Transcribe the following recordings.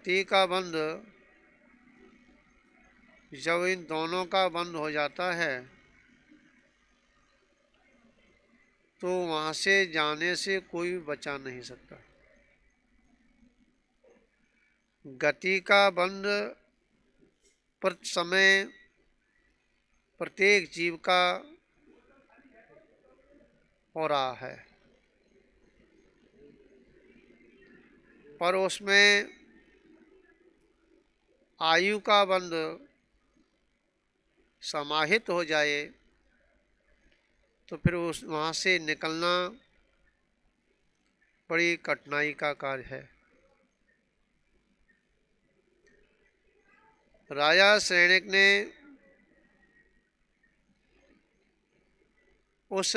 गति का बंध जब इन दोनों का बंध हो जाता है तो वहां से जाने से कोई बचा नहीं सकता। गति का बंध प्रति समय प्रत्येक जीव का हो रहा है, पर उसमें आयु का बंध समाहित हो जाए तो फिर उस वहाँ से निकलना बड़ी कठिनाई का कार्य है। राजा सैनिक ने उस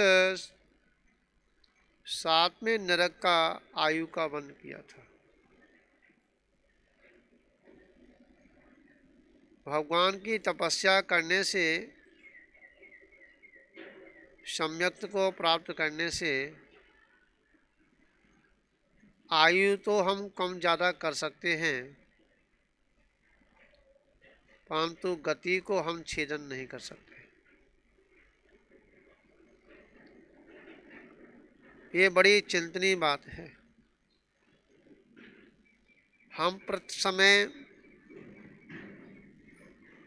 सातवें नरक का आयु का बंध किया था। भगवान की तपस्या करने से, सम्यक्त को प्राप्त करने से आयु तो हम कम ज़्यादा कर सकते हैं, परंतु गति को हम छेदन नहीं कर सकते। ये बड़ी चिंतनीय बात है। हम प्रति समय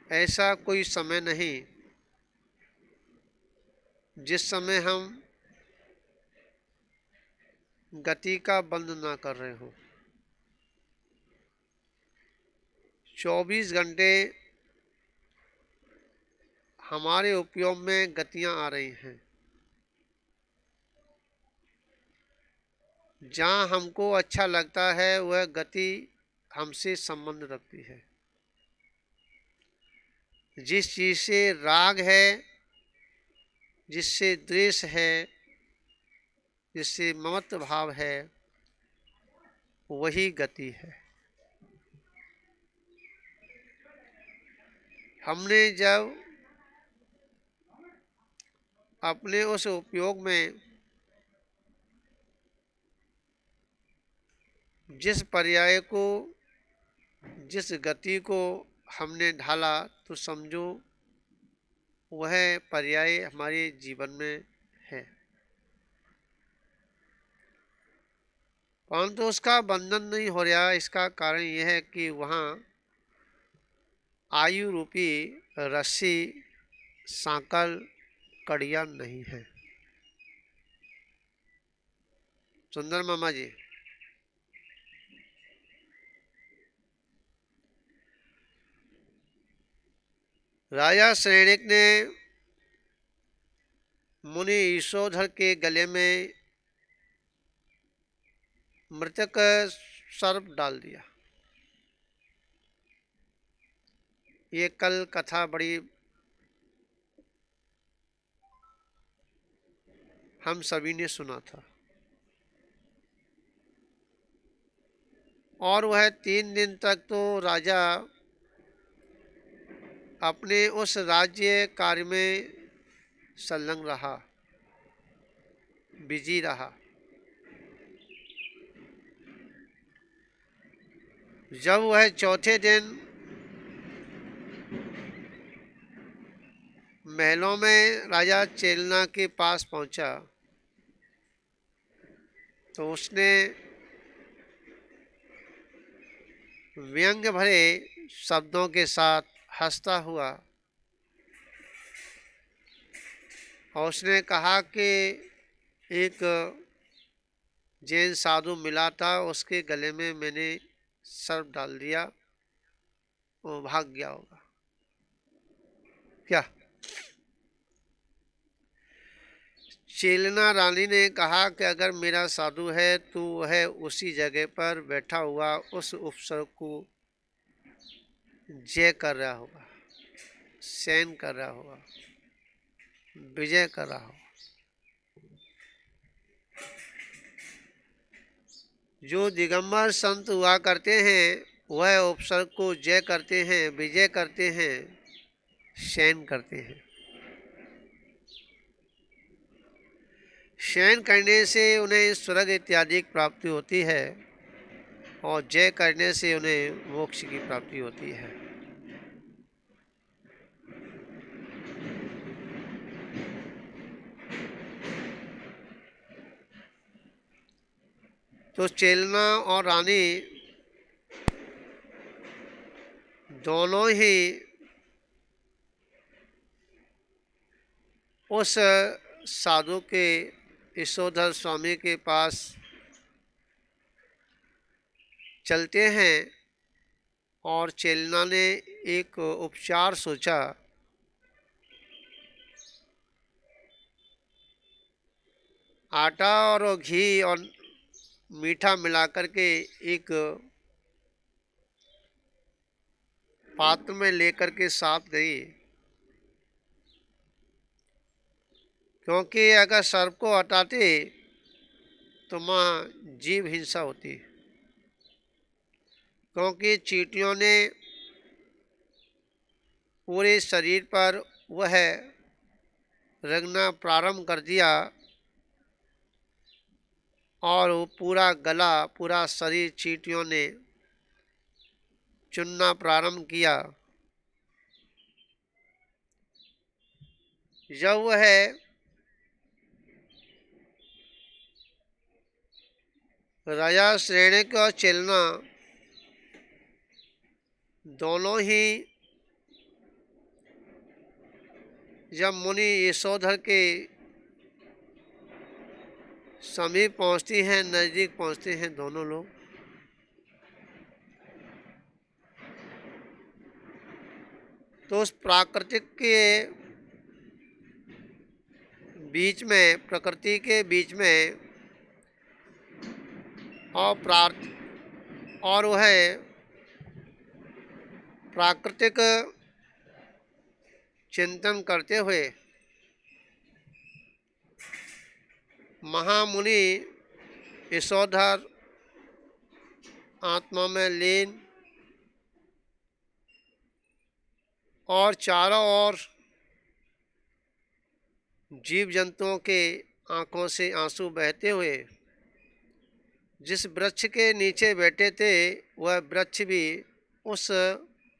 ऐसा कोई समय नहीं जिस समय हम गति का बंद ना कर रहे हो। 24 घंटे हमारे उपयोग में गतियां आ रही हैं। जहाँ हमको अच्छा लगता है वह गति हमसे संबंध रखती है। जिस चीज़ से राग है, जिससे द्वेष है, जिससे ममत्व भाव है, वही गति है। हमने जब अपने उस उपयोग में जिस पर्याय को, जिस गति को हमने ढाला तो समझो वह पर्याय हमारे जीवन में है, परंतु उसका बंधन नहीं हो रहा। इसका कारण यह है कि वहाँ आयु रूपी रस्सी, सांकल, कड़िया नहीं है। सुंदर मामा जी, राजा सैनिक ने मुनि ईशोधर के गले में मृतक सर्प डाल दिया। ये कल कथा बड़ी हम सभी ने सुना था, और वह 3 दिन तक तो राजा अपने उस राज्य कार्य में संलग्न रहा, बिजी रहा। जब वह चौथे दिन महलों में राजा चेलना के पास पहुंचा तो उसने व्यंग्य भरे शब्दों के साथ हंसता हुआ और उसने कहा कि एक जैन साधु मिला था, उसके गले में मैंने सर्प डाल दिया, वो भाग गया होगा। क्या चेलना रानी ने कहा कि अगर मेरा साधु है तो वह उसी जगह पर बैठा हुआ उस उपसर्ग को जय कर रहा होगा, सैन कर रहा होगा, विजय कर रहा होगा। जो दिगंबर संत हुआ करते हैं वह उपसर्ग को जय करते हैं, विजय करते हैं, शयन करते हैं। शयन करने से उन्हें स्वर्ग इत्यादि की प्राप्ति होती है, और जय करने से उन्हें मोक्ष की प्राप्ति होती है। तो चेलना और रानी दोनों ही उस साधु के यशोधर स्वामी के पास चलते हैं और चेलना ने एक उपचार सोचा। आटा और घी और मीठा मिलाकर के एक पात्र में लेकर के साथ गई, क्योंकि अगर सर्प को हटाते तो माँ जीव हिंसा होती, क्योंकि चींटियों ने पूरे शरीर पर वह रगना प्रारंभ कर दिया और वो पूरा गला पूरा शरीर चींटियों ने चुनना प्रारंभ किया। जब वह राजा श्रेणिक और चेलना दोनों ही जब मुनि यशोधर के समीप पहुंचती हैं, नज़दीक पहुंचते हैं दोनों लोग, तो उस प्राकृतिक के बीच में, प्रकृति के बीच में और वह प्राकृतिक चिंतन करते हुए महामुनि यशोधर आत्मा में लीन और चारों ओर जीव जंतुओं के आंखों से आंसू बहते हुए जिस वृक्ष के नीचे बैठे थे वह वृक्ष भी उस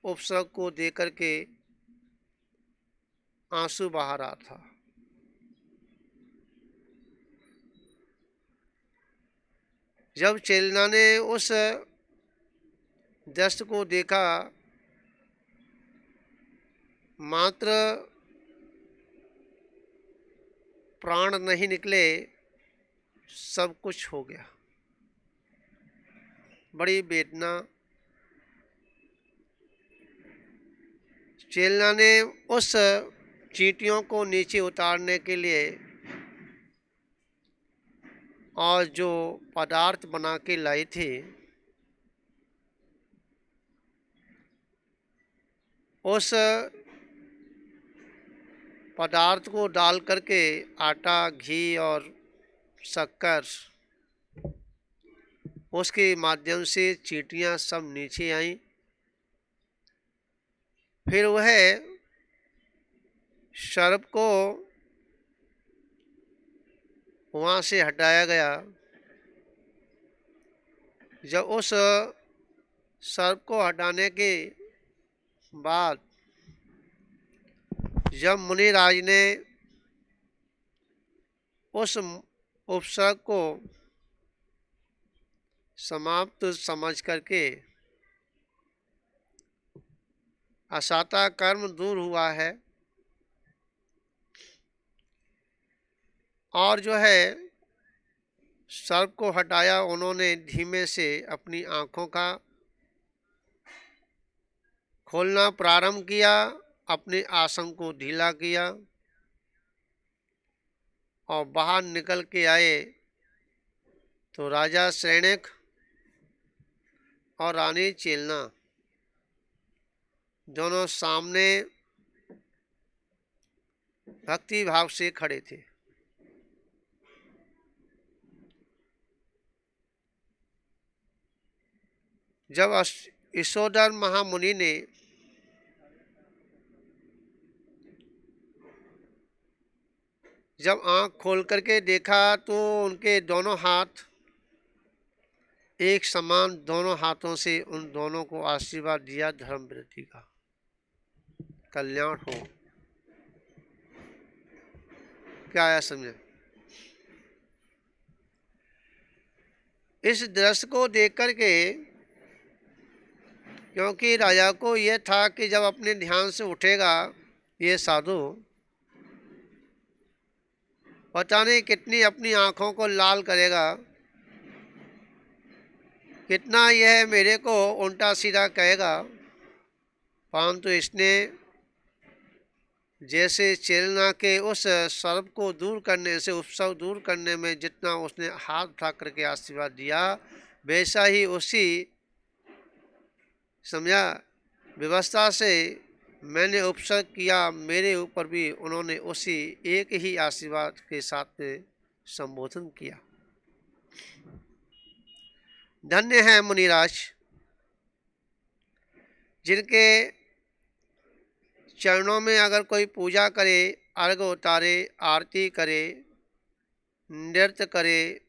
उपसर्ग को देकर के आंसू बहा रहा था। जब चेलना ने उस दृश्य को देखा, मात्र प्राण नहीं निकले, सब कुछ हो गया। बड़ी वेदना। चेलना ने उस चींटियों को नीचे उतारने के लिए और जो पदार्थ बना के लाई थी उस पदार्थ को डाल करके आटा, घी और शक्कर, उसके माध्यम से चींटियां सब नीचे आईं। फिर वह सर्प को वहाँ से हटाया गया। जब उस सर्प को हटाने के बाद जब मुनिराज ने उस उपसर्ग को समाप्त समझ करके असाता कर्म दूर हुआ है और जो है सर्प को हटाया, उन्होंने धीमे से अपनी आँखों का खोलना प्रारंभ किया, अपने आसन को ढीला किया और बाहर निकल के आए तो राजा श्रेणिक और रानी चेलना दोनों सामने भक्ति भाव से खड़े थे। जब यशोधर महामुनि ने जब आँख खोल करके देखा तो उनके दोनों हाथ एक समान दोनों हाथों से उन दोनों को आशीर्वाद दिया, धर्म वृद्धि का कल्याण हो। क्या आया समझे? इस दृश्य को देख करके, क्योंकि राजा को यह था कि जब अपने ध्यान से उठेगा ये साधु, पता नहीं कितनी अपनी आंखों को लाल करेगा, कितना यह मेरे को उल्टा सीधा कहेगा, परंतु इसने जैसे चेलना के उस सर्प को दूर करने से, उपसव दूर करने में जितना उसने हाथ उठा करके आशीर्वाद दिया, वैसा ही उसी समझा व्यवस्था से मैंने उपसर्ग किया, मेरे ऊपर भी उन्होंने उसी एक ही आशीर्वाद के साथ में संबोधन किया। धन्य है मुनिराज जिनके चरणों में अगर कोई पूजा करे, अर्घ उतारे, आरती करे, नृत्य करे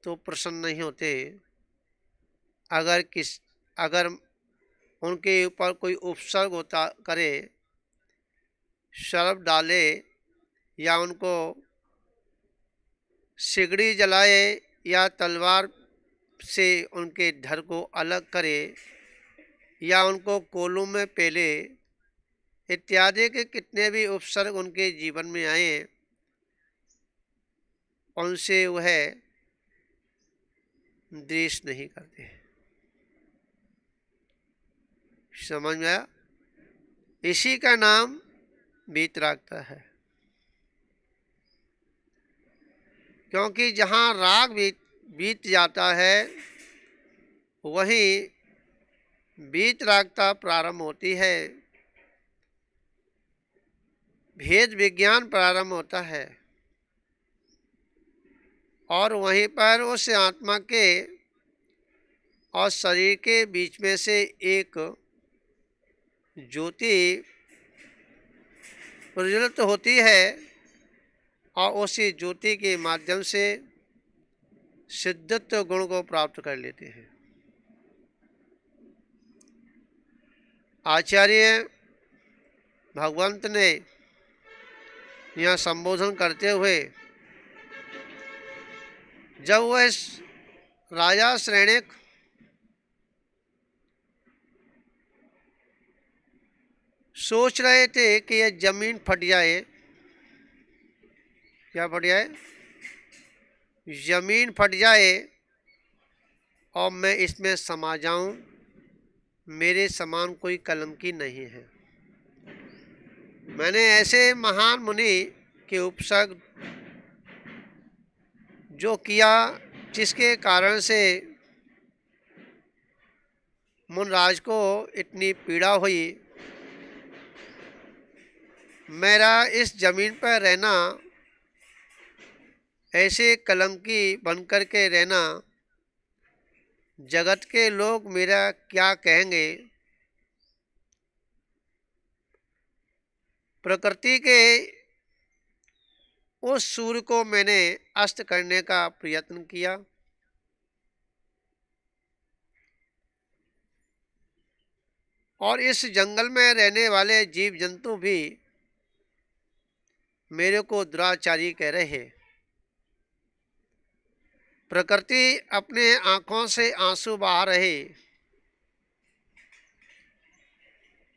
तो प्रसन्न नहीं होते। अगर उनके ऊपर कोई उपसर्ग होता करे, शर्फ डाले या उनको सिगड़ी जलाए या तलवार से उनके धड़ को अलग करे या उनको कोलू में पेले, इत्यादि के कितने भी उपसर्ग उनके जीवन में आए, उनसे वह द्वेष नहीं करते। समझ में आया? इसी का नाम वीतरागता है, क्योंकि जहाँ राग बीत जाता है वहीं वीतरागता प्रारंभ होती है, भेद विज्ञान प्रारंभ होता है, और वहीं पर उस आत्मा के और शरीर के बीच में से एक ज्योति प्रज्वलित होती है और उसी ज्योति के माध्यम से सिद्धत्व गुण को प्राप्त कर लेते हैं। आचार्य भगवंत ने यह संबोधन करते हुए, जब वह राजा श्रेणिक सोच रहे थे कि यह जमीन फट जाए, क्या फट जाए? जमीन फट जाए और मैं इसमें समा जाऊं, मेरे समान कोई कलंकी नहीं है। मैंने ऐसे महान मुनि के उपसर्ग जो किया, जिसके कारण से मुनराज को इतनी पीड़ा हुई, मेरा इस जमीन पर रहना, ऐसे कलंकी बनकर के रहना, जगत के लोग मेरा क्या कहेंगे? प्रकृति के उस सूर्य को मैंने अस्त करने का प्रयत्न किया, और इस जंगल में रहने वाले जीव जंतु भी मेरे को दुराचारी कह रहे हैं। प्रकृति अपने आंखों से आंसू बहा रहे,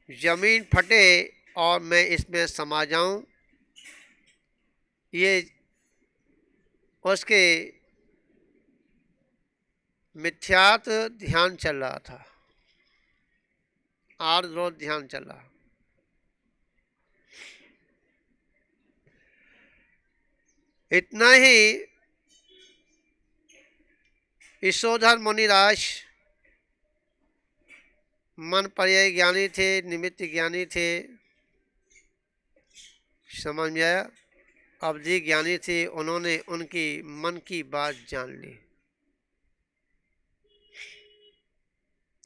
जमीन फटे और मैं इसमें समा जाऊं, ये उसके मिथ्यात्व ध्यान चल रहा था, आर्द्र ध्यान चल रहा। इतना ही ईशोधर मुनिराज मन पर्याय ज्ञानी थे, निमित्त ज्ञानी थे, समझ में आया? अवधि ज्ञानी थे, उन्होंने उनकी मन की बात जान ली।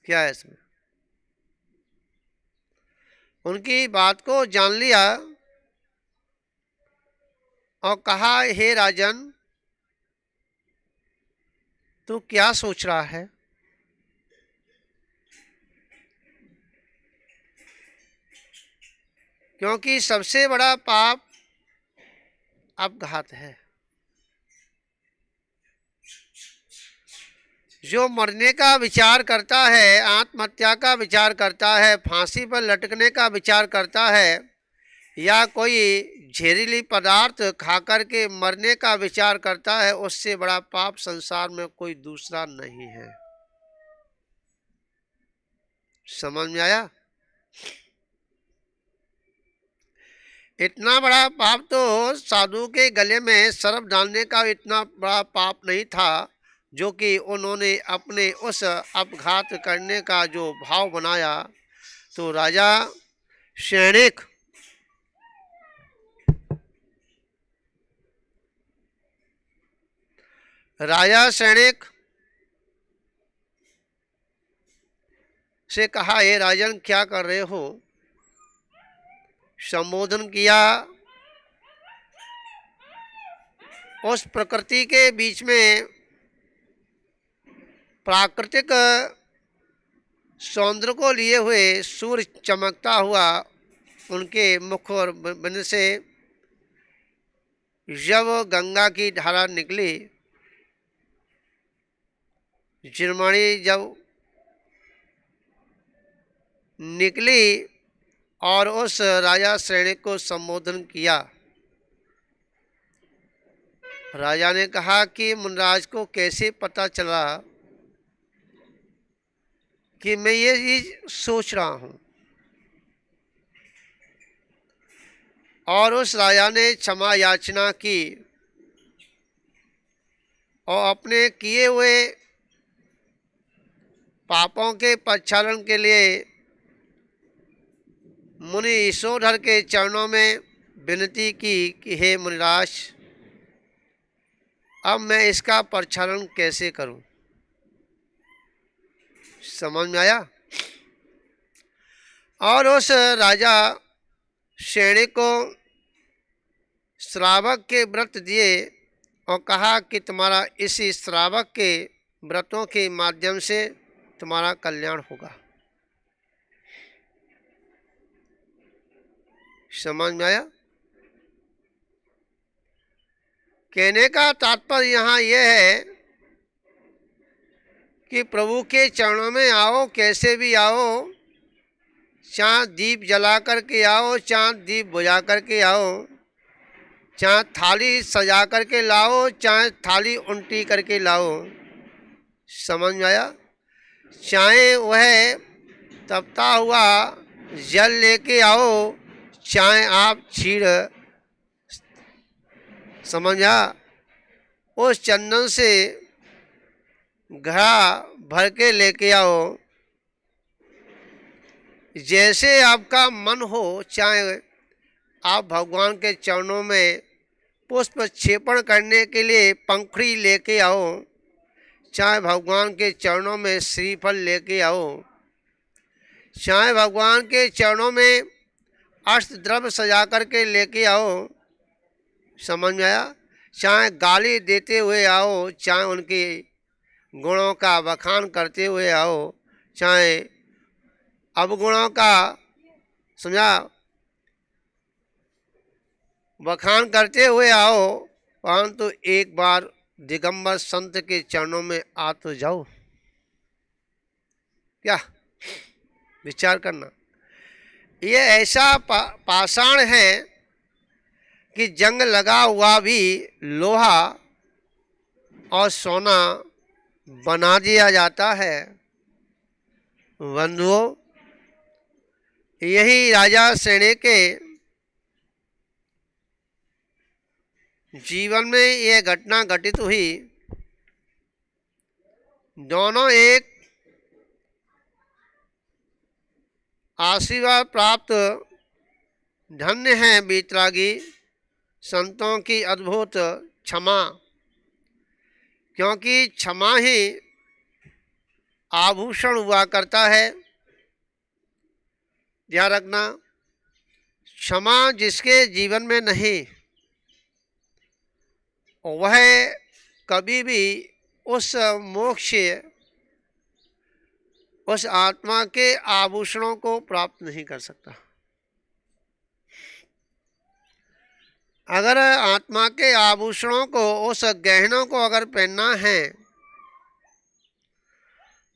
क्या है इसमें? उनकी बात को जान लिया और कहा, हे राजन, तो क्या सोच रहा है? क्योंकि सबसे बड़ा पाप अपघात है। जो मरने का विचार करता है, आत्महत्या का विचार करता है, फांसी पर लटकने का विचार करता है, या कोई जहरीली पदार्थ खाकर के मरने का विचार करता है, उससे बड़ा पाप संसार में कोई दूसरा नहीं है। समझ में आया? इतना बड़ा पाप तो साधु के गले में सर्प डालने का इतना बड़ा पाप नहीं था, जो कि उन्होंने अपने उस अपघात करने का जो भाव बनाया। तो राजा सैनिक से कहा, हे राजन, क्या कर रहे हो? संबोधन किया। उस प्रकृति के बीच में प्राकृतिक सौंदर्य को लिए हुए सूर्य चमकता हुआ उनके मुख और बिंद से जब गंगा की धारा निकली, झिलमिली जब निकली और उस राजा सैनिक को संबोधन किया, राजा ने कहा कि मुनिराज को कैसे पता चला कि मैं ये चीज सोच रहा हूं? और उस राजा ने क्षमा याचना की और अपने किए हुए पापों के प्रक्षालन के लिए मुनि ईशोधर के चरणों में विनती की कि हे मुनिराज, अब मैं इसका प्रक्षालन कैसे करूं? समझ में आया? और उस राजा सैनिक को श्रावक के व्रत दिए और कहा कि तुम्हारा इसी श्रावक के व्रतों के माध्यम से तुम्हारा कल्याण होगा। समझ में आया? कहने का तात्पर्य यहाँ यह है कि प्रभु के चरणों में आओ, कैसे भी आओ, चाहे दीप जला करके आओ, चाहे दीप बुझा करके आओ, चाहे थाली सजा करके लाओ, चाहे थाली उल्टी करके लाओ। समझ में आया? चाहे वह तपता हुआ जल लेके आओ, चाहे आप क्षीर, समझा, उस चंदन से घड़ा भर के लेके आओ। जैसे आपका मन हो, चाहे आप भगवान के चरणों में पुष्प क्षेपण करने के लिए पंखुड़ी लेके आओ, चाहे भगवान के चरणों में श्रीफल लेके आओ, चाहे भगवान के चरणों में अष्टद्रव्य सजा करके लेके आओ। समझ में आया? चाहे गाली देते हुए आओ, चाहे उनके गुणों का बखान करते हुए आओ, चाहे अवगुणों का, समझा, बखान करते हुए आओ, परंतु एक बार दिगंबर संत के चरणों में आ तो जाओ। क्या विचार करना? ये ऐसा पाषाण है कि जंग लगा हुआ भी लोहा और सोना बना दिया जाता है। बंधुओं, यही राजा सैनिक के जीवन में यह घटना घटित हुई। दोनों एक आशीर्वाद प्राप्त धन्य हैं बीतरागी संतों की अद्भुत क्षमा, क्योंकि क्षमा ही आभूषण हुआ करता है। ध्यान रखना, क्षमा जिसके जीवन में नहीं, वह कभी भी उस मोक्ष, उस आत्मा के आभूषणों को प्राप्त नहीं कर सकता। अगर आत्मा के आभूषणों को, उस गहनों को अगर पहनना है,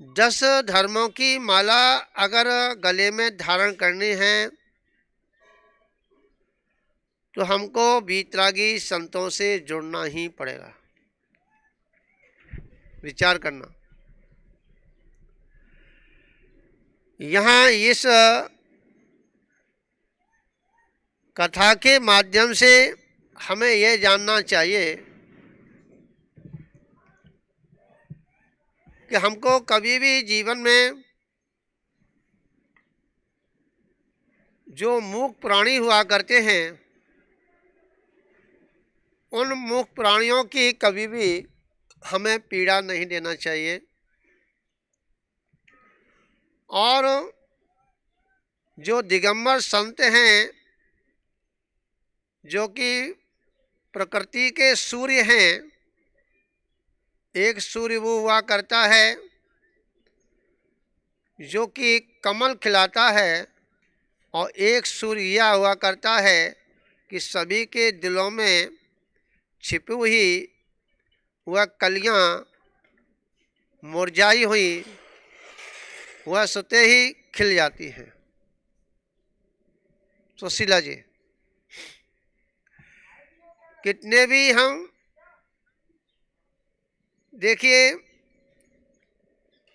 10 धर्मों की माला अगर गले में धारण करनी है, तो हमको वीतरागी संतों से जुड़ना ही पड़ेगा। विचार करना। यहाँ इस कथा के माध्यम से हमें यह जानना चाहिए कि हमको कभी भी जीवन में जो मूक प्राणी हुआ करते हैं, उन मूक प्राणियों की कभी भी हमें पीड़ा नहीं देना चाहिए। और जो दिगंबर संत हैं, जो कि प्रकृति के सूर्य हैं, एक सूर्य वो हुआ करता है जो कि कमल खिलाता है, और एक सूर्य यह हुआ करता है कि सभी के दिलों में छिपी हुई वह कलियां मुरझाई हुई वह स्वतः ही खिल जाती हैं। सुशीला जी, कितने भी हम देखिए,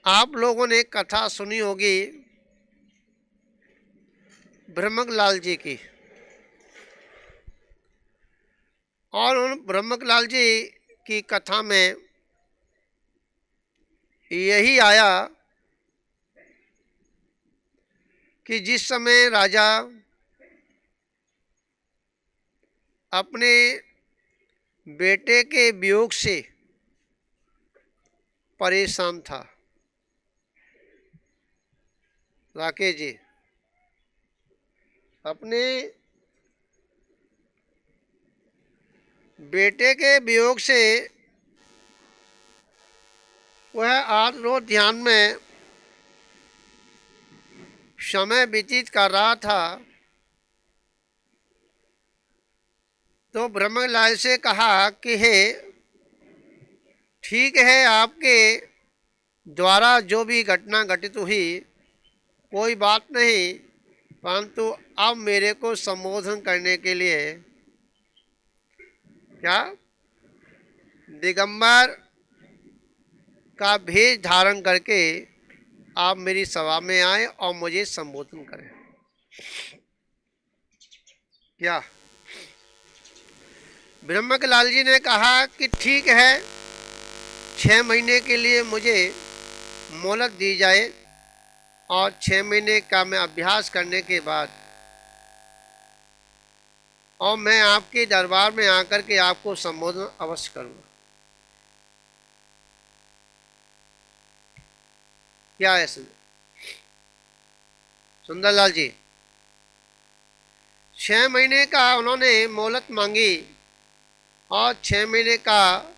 आप लोगों ने कथा सुनी होगी ब्रह्मकलाल जी की, और उन ब्रह्मकलाल जी की कथा में यही आया कि जिस समय राजा अपने बेटे के वियोग से परेशान था, राकेश जी, अपने बेटे के वियोग से वह आज रोज ध्यान में समय व्यतीत कर रहा था, तो ब्रह्मलाल से कहा कि हे, ठीक है, आपके द्वारा जो भी घटना घटित हुई कोई बात नहीं, परंतु अब मेरे को संबोधन करने के लिए क्या दिगंबर का भेष धारण करके आप मेरी सभा में आए और मुझे संबोधन करें। क्या ब्रह्मकलाल जी ने कहा कि ठीक है, 6 महीने के लिए मुझे मोहलत दी जाए, और 6 महीने का मैं अभ्यास करने के बाद और मैं आपके दरबार में आकर के आपको संबोधन अवश्य करूंगा। क्या है सुंदरलाल जी? 6 महीने का उन्होंने मोहलत मांगी, और 6 महीने का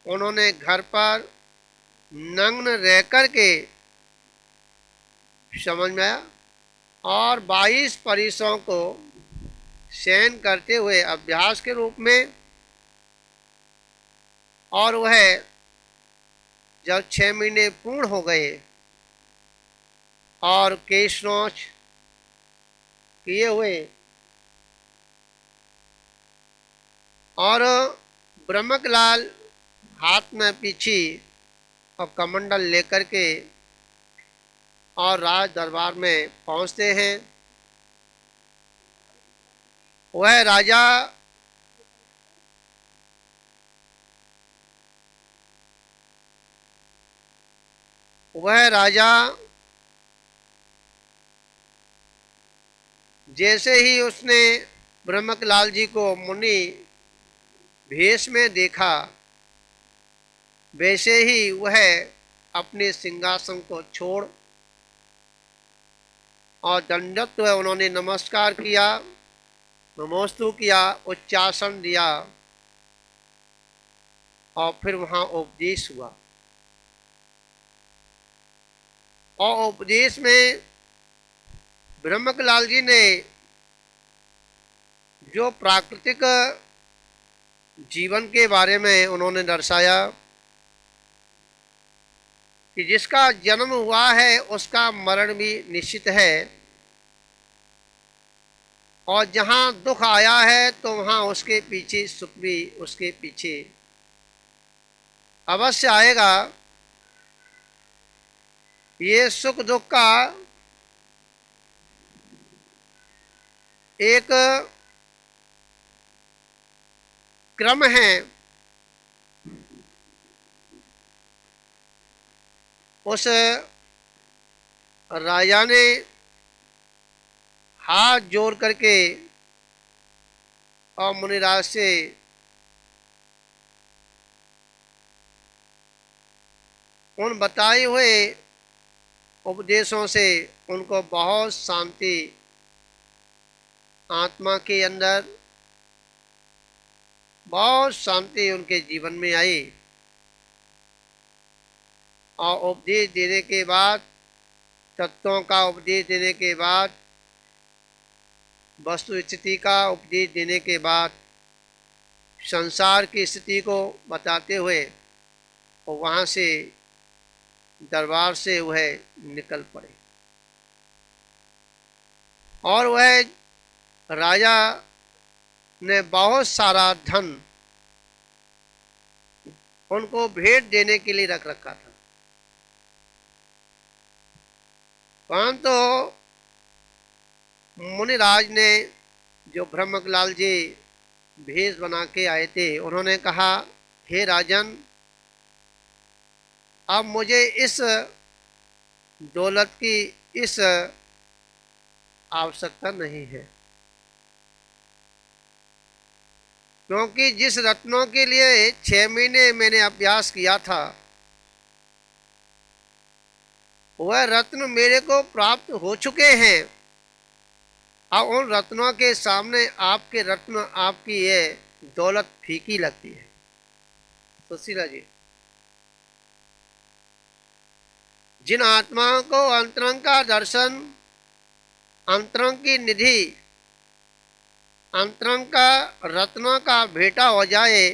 उन्होंने घर पर नग्न रह कर के, समझ में आया, और 22 परिसों को शयन करते हुए अभ्यास के रूप में, और वह जब 6 महीने पूर्ण हो गए और केशनोच किए हुए, और ब्रह्मकलाल हाथ में पीछी और कमंडल लेकर के और राज दरबार में पहुंचते हैं। वह राजा जैसे ही उसने ब्रह्मकलाल जी को मुनि भेष में देखा, वैसे ही वह अपने सिंहासन को छोड़ और दंडवत उन्होंने नमस्कार किया, नमोस्तु किया, उच्चासन दिया, और फिर वहाँ उपदेश हुआ। और उपदेश में ब्रह्मकलाल जी ने जो प्राकृतिक जीवन के बारे में उन्होंने दर्शाया कि जिसका जन्म हुआ है उसका मरण भी निश्चित है, और जहाँ दुख आया है तो वहाँ उसके पीछे सुख भी उसके पीछे अवश्य आएगा। ये सुख दुख का एक क्रम है। उस राजा ने हाथ जोड़ करके और मुनिराज से उन बताए हुए उपदेशों से उनको बहुत शांति आत्मा के अंदर, बहुत शांति उनके जीवन में आई। और उपदेश देने के बाद, तत्वों का उपदेश देने के बाद, वस्तु स्थिति का उपदेश देने के बाद, संसार की स्थिति को बताते हुए और वहाँ से दरबार से वह निकल पड़े। और वह राजा ने बहुत सारा धन उनको भेंट देने के लिए रख रखा था, परंतु मुनिराज ने, जो ब्रह्मकलाल जी भेष बना के आए थे, उन्होंने कहा, हे राजन, अब मुझे इस दौलत की इस आवश्यकता नहीं है, क्योंकि जिस रत्नों के लिए 6 महीने मैंने अभ्यास किया था वह रत्न मेरे को प्राप्त हो चुके हैं। अब उन रत्नों के सामने आपके रत्न, आपकी ये दौलत फीकी लगती है। सुशीला जी, जिन आत्माओं को अंतरंग का दर्शन, अंतरंग की निधि, अंतरंग का रत्नों का भेंटा हो जाए,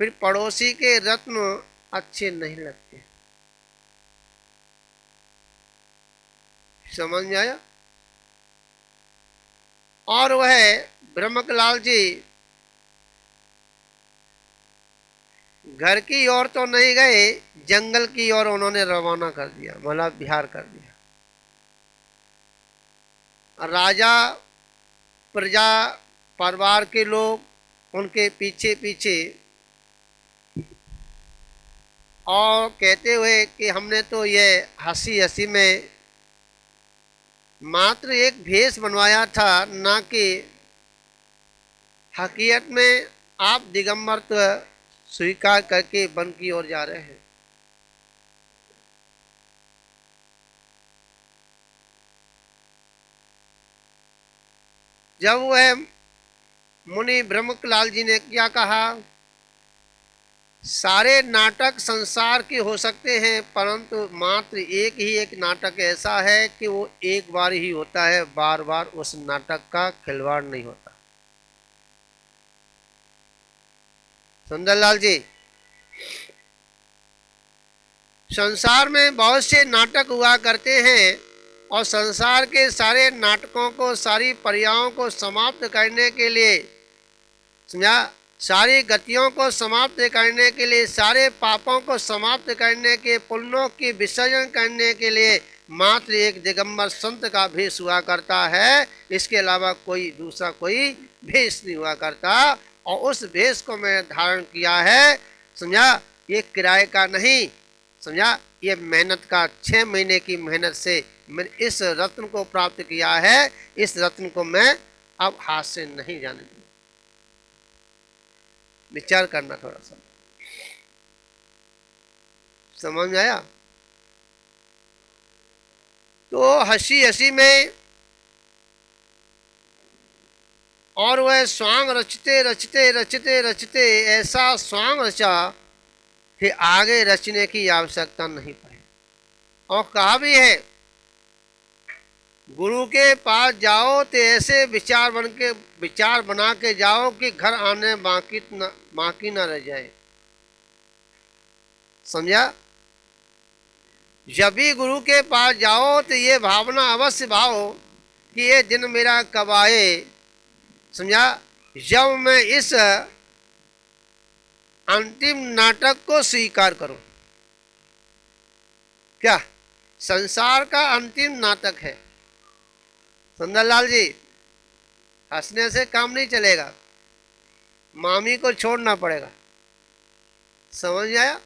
फिर पड़ोसी के रत्न अच्छे नहीं लगते। समझ में आया? और वह ब्रह्मकलाल जी घर की ओर तो नहीं गए, जंगल की ओर उन्होंने रवाना कर दिया, मतलब बिहार कर दिया। राजा, प्रजा, परिवार के लोग उनके पीछे पीछे, और कहते हुए कि हमने तो ये हंसी हंसी में मात्र एक भेष बनवाया था, ना कि हकीकत में आप दिगंबरत्व स्वीकार करके वन की ओर जा रहे हैं। जब वह मुनि ब्रह्मकलाल जी ने क्या कहा, सारे नाटक संसार के हो सकते हैं, परंतु मात्र एक ही एक नाटक ऐसा है कि वो एक बार ही होता है, बार बार उस नाटक का खिलवाड़ नहीं होता। सुंदरलाल जी, संसार में बहुत से नाटक हुआ करते हैं, और संसार के सारे नाटकों को, सारी पर्यायों को समाप्त करने के लिए, समझा, सारी गतियों को समाप्त करने के लिए, सारे पापों को समाप्त करने के, पुण्यों की विसर्जन करने के लिए मात्र एक दिगंबर संत का भेष हुआ करता है। इसके अलावा कोई दूसरा कोई भेष नहीं हुआ करता। और उस भेष को मैं धारण किया है, समझा, ये किराए का नहीं, समझा, ये मेहनत का, 6 महीने की मेहनत से मैंने इस रत्न को प्राप्त किया है। इस रत्न को मैं अब हाथ से नहीं जाने दूंगा। विचार करना थोड़ा सा, समझ में आया? तो हंसी हंसी में, और वह स्वांग रचते रचते रचते रचते ऐसा स्वांग रचा कि आगे रचने की आवश्यकता नहीं पड़ी। और कहा भी है, गुरु के पास जाओ तो ऐसे विचार बना के जाओ कि घर आने बाकी ना रह जाए। समझा? जब भी गुरु के पास जाओ तो ये भावना अवश्य भाओ कि ये दिन मेरा कब आए। समझा? जब मैं इस अंतिम नाटक को स्वीकार करूं। क्या संसार का अंतिम नाटक है सुंदरलाल जी। हंसने से काम नहीं चलेगा, मामी को छोड़ना पड़ेगा। समझ आया?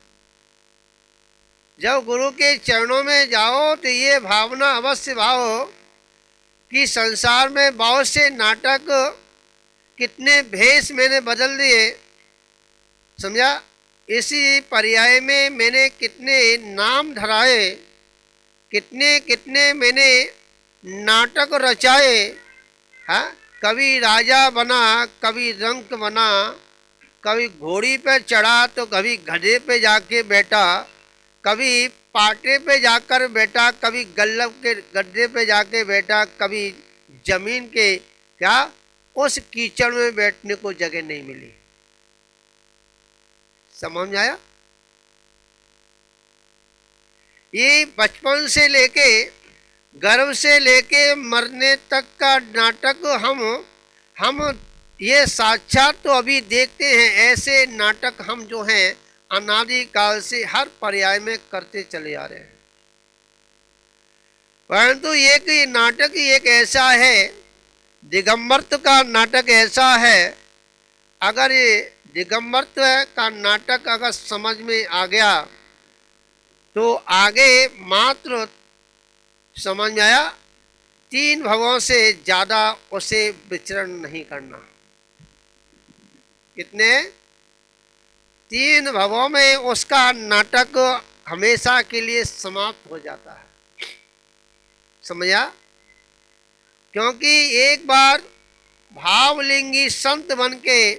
जब गुरु के चरणों में जाओ तो ये भावना अवश्य भाओ कि संसार में बहुत से नाटक, कितने भेष मैंने बदल दिए। समझा? इसी पर्याय में मैंने कितने नाम धराए, कितने कितने मैंने नाटक रचाए। हाँ, कभी राजा बना, कभी रंक बना, कभी घोड़ी पे चढ़ा तो कभी गधे पे जाके बैठा, कभी पाटे पे जाकर बैठा, कभी गल्लभ के गड्ढे पे जाके बैठा, कभी जमीन के क्या उस कीचड़ में बैठने को जगह नहीं मिली। समझ में आया? ये बचपन से लेके, गर्भ से लेके मरने तक का नाटक हम ये साक्षात तो अभी देखते हैं। ऐसे नाटक हम जो हैं अनादि काल से हर पर्याय में करते चले आ रहे हैं। परंतु एक नाटक एक ऐसा है, दिगंबरत्व का नाटक ऐसा है, अगर ये दिगंबरत्व का नाटक अगर समझ में आ गया तो आगे मात्र समझ में आया, 3 भवों से ज्यादा उसे विचरण नहीं करना। कितने? 3 भवों में उसका नाटक हमेशा के लिए समाप्त हो जाता है। समझा? क्योंकि एक बार भावलिंगी संत बन के,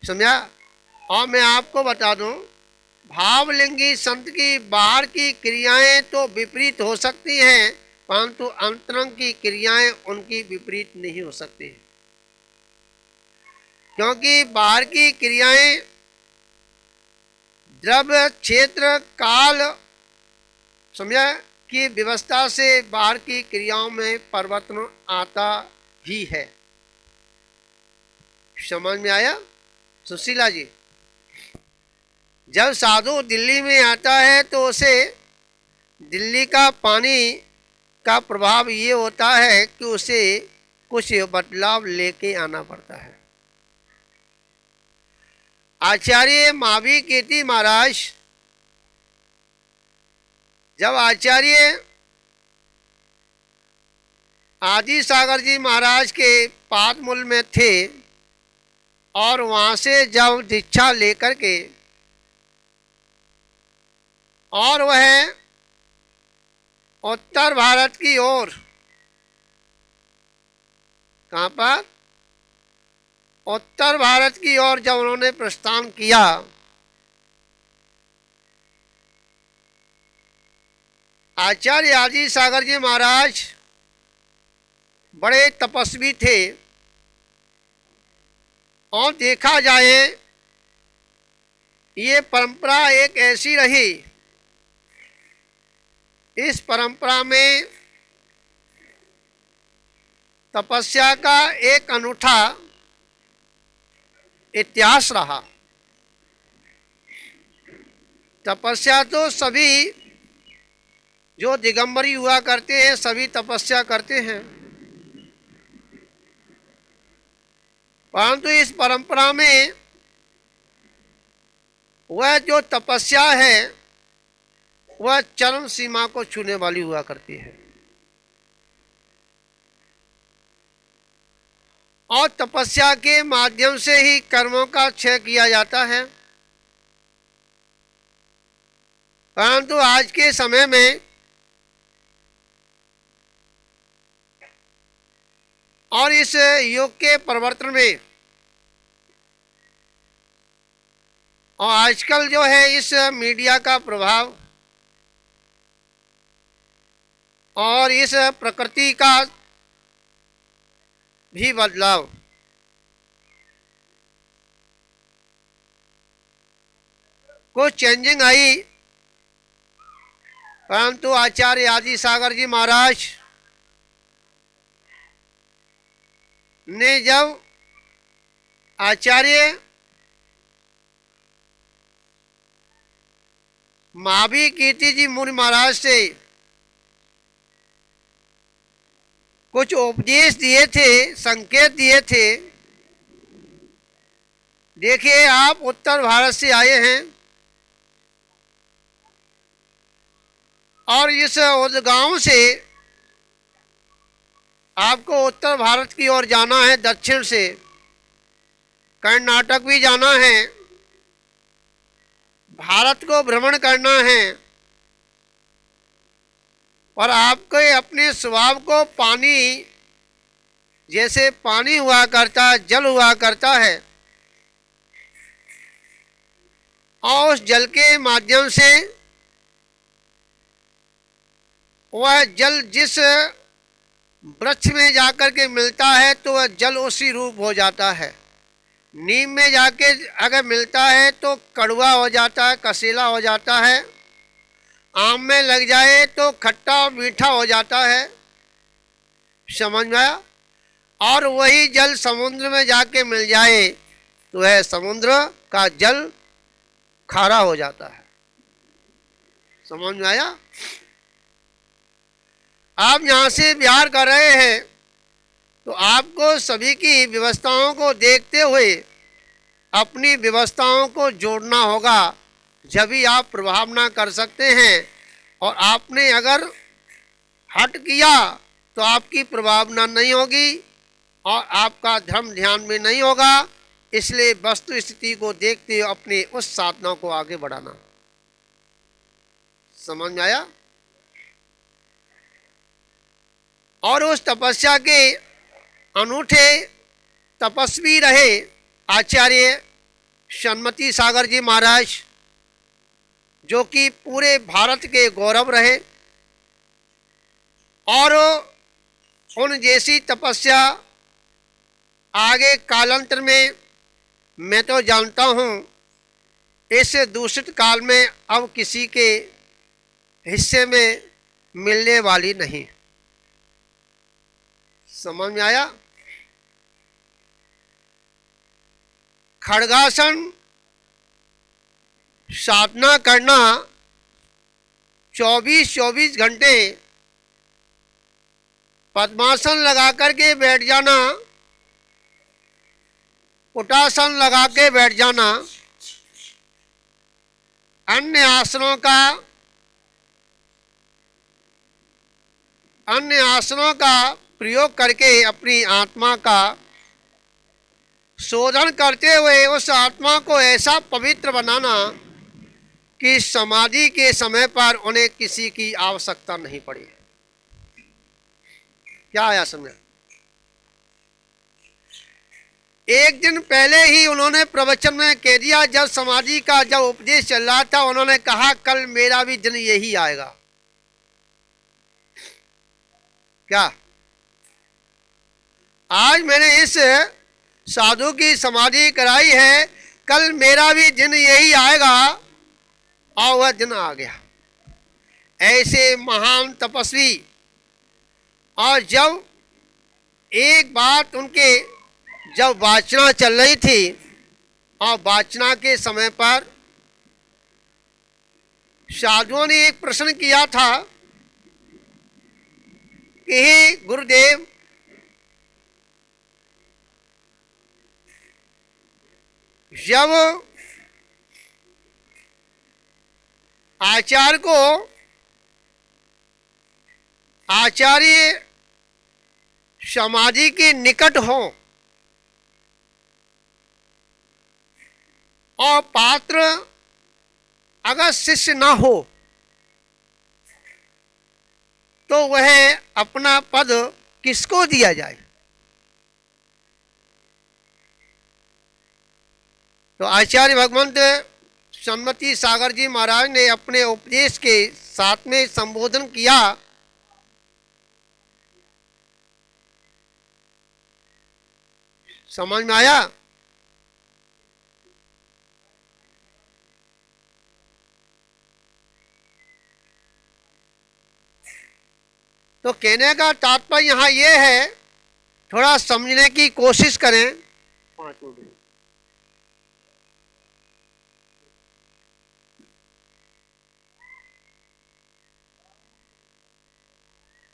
समझा? और मैं आपको बता दूं, भावलिंगी संत की बाहर की क्रियाएं तो विपरीत हो सकती हैं, परंतु अंतरंग की क्रियाएं उनकी विपरीत नहीं हो सकती। क्योंकि बाहर की क्रियाएं द्रव्य क्षेत्र काल, समझा, की व्यवस्था से बाहर की क्रियाओं में परिवर्तन आता ही है। समझ में आया सुशीला जी? जब साधु दिल्ली में आता है तो उसे दिल्ली का पानी का प्रभाव ये होता है कि उसे कुछ बदलाव लेके आना पड़ता है। आचार्य महावीर कीर्ति महाराज, जब आचार्य आदि सागर जी महाराज के पादमूल में थे और वहाँ से जब दीक्षा लेकर के और वह उत्तर भारत की ओर, कहाँ पर? उत्तर भारत की ओर जब उन्होंने प्रस्थान किया, आचार्य आदि सागर जी महाराज बड़े तपस्वी थे। और देखा जाए ये परंपरा एक ऐसी रही, इस परंपरा में तपस्या का एक अनूठा इतिहास रहा। तपस्या तो सभी जो दिगंबरी हुआ करते हैं सभी तपस्या करते हैं, परंतु इस परंपरा में वह जो तपस्या है वह चरम सीमा को छूने वाली हुआ करती है। और तपस्या के माध्यम से ही कर्मों का क्षय किया जाता है। परंतु आज के समय में और इस युग के परिवर्तन में और आजकल जो है इस मीडिया का प्रभाव, और इस प्रकृति का भी बदलाव। कुछ चेंजिंग आई, परंतु आचार्य आदि सागर जी महाराज ने जब आचार्य महावीर कीर्ति जी मुनि महाराज से कुछ उपदेश दिए थे, संकेत दिए थे। देखिए, आप उत्तर भारत से आए हैं और इस उद्गांव से आपको उत्तर भारत की ओर जाना है, दक्षिण से कर्नाटक भी जाना है, भारत को भ्रमण करना है। और आपको अपने स्वभाव को पानी, जैसे पानी हुआ करता है, जल हुआ करता है, और उस जल के माध्यम से वह जल जिस वृक्ष में जाकर के मिलता है तो वह जल उसी रूप हो जाता है। नीम में जाके अगर मिलता है तो कड़वा हो जाता है, कसीला हो जाता है। आम में लग जाए तो खट्टा और मीठा हो जाता है। समझ में आया? और वही जल समुद्र में जाके मिल जाए तो वह समुद्र का जल खारा हो जाता है। समझ में आया? आप यहाँ से बिहार कर रहे हैं तो आपको सभी की व्यवस्थाओं को देखते हुए अपनी व्यवस्थाओं को जोड़ना होगा, जब ही आप प्रभावना कर सकते हैं। और आपने अगर हट किया तो आपकी प्रभावना नहीं होगी और आपका धर्म ध्यान में नहीं होगा। इसलिए वस्तु स्थिति को देखते हुए अपने उस साधना को आगे बढ़ाना। समझ में आया? और उस तपस्या के अनूठे तपस्वी रहे आचार्य सन्मति सागर जी महाराज, जो कि पूरे भारत के गौरव रहे। और उन जैसी तपस्या आगे कालांतर में मैं तो जानता हूँ इस दूषित काल में अब किसी के हिस्से में मिलने वाली नहीं। समझ में आया? खड्गासन साधना करना 24-24 घंटे, पद्मासन लगा करके बैठ जाना, उटासन लगा के बैठ जाना, अन्य आसनों का प्रयोग करके अपनी आत्मा का शोधन करते हुए उस आत्मा को ऐसा पवित्र बनाना कि समाधि के समय पर उन्हें किसी की आवश्यकता नहीं पड़ी। क्या आया समझ? एक दिन पहले ही उन्होंने प्रवचन में कह दिया, जब समाधि का जब उपदेश चल रहा था, उन्होंने कहा कल मेरा भी दिन यही आएगा। क्या? आज मैंने इस साधु की समाधि कराई है, कल मेरा भी दिन यही आएगा। और वह दिन आ गया। ऐसे महान तपस्वी। और जब एक बात उनके जब वाचना चल रही थी और वाचना के समय पर साधुओं ने एक प्रश्न किया था कि हे गुरुदेव, जब आचार्य समाधि के निकट हो और पात्र अगर शिष्य ना हो तो वह अपना पद किसको दिया जाए? तो आचार्य भगवंत सन्मति सागर जी महाराज ने अपने उपदेश के साथ में संबोधन किया समझ में आया? तो कहने का तात्पर्य यहाँ ये है, थोड़ा समझने की कोशिश करें। 5 मिनट।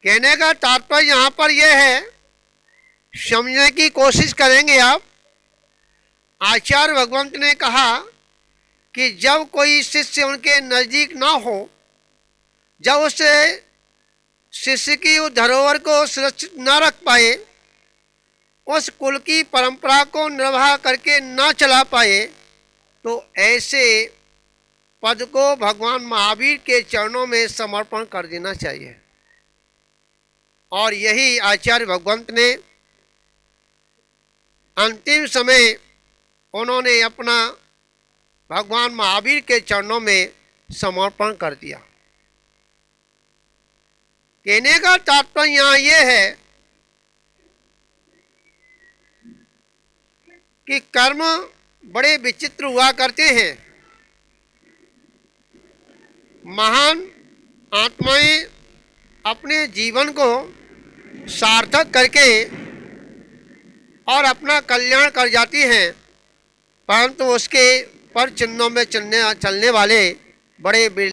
कहने का तात्पर्य यहाँ पर यह है, समझने की कोशिश करेंगे आप। आचार्य भगवंत ने कहा कि जब कोई शिष्य उनके नजदीक ना हो, जब उससे शिष्य की उस धरोहर को सुरक्षित न रख पाए, उस कुल की परंपरा को निर्वाह करके न चला पाए, तो ऐसे पद को भगवान महावीर के चरणों में समर्पण कर देना चाहिए। और यही आचार्य भगवंत ने अंतिम समय उन्होंने अपना भगवान महावीर के चरणों में समर्पण कर दिया। कहने का तात्पर्य यहाँ ये है कि कर्म बड़े विचित्र हुआ करते हैं। महान आत्माएं अपने जीवन को सार्थक करके और अपना कल्याण कर जाती हैं, परंतु उसके पर चिन्हों में चलने वाले बड़े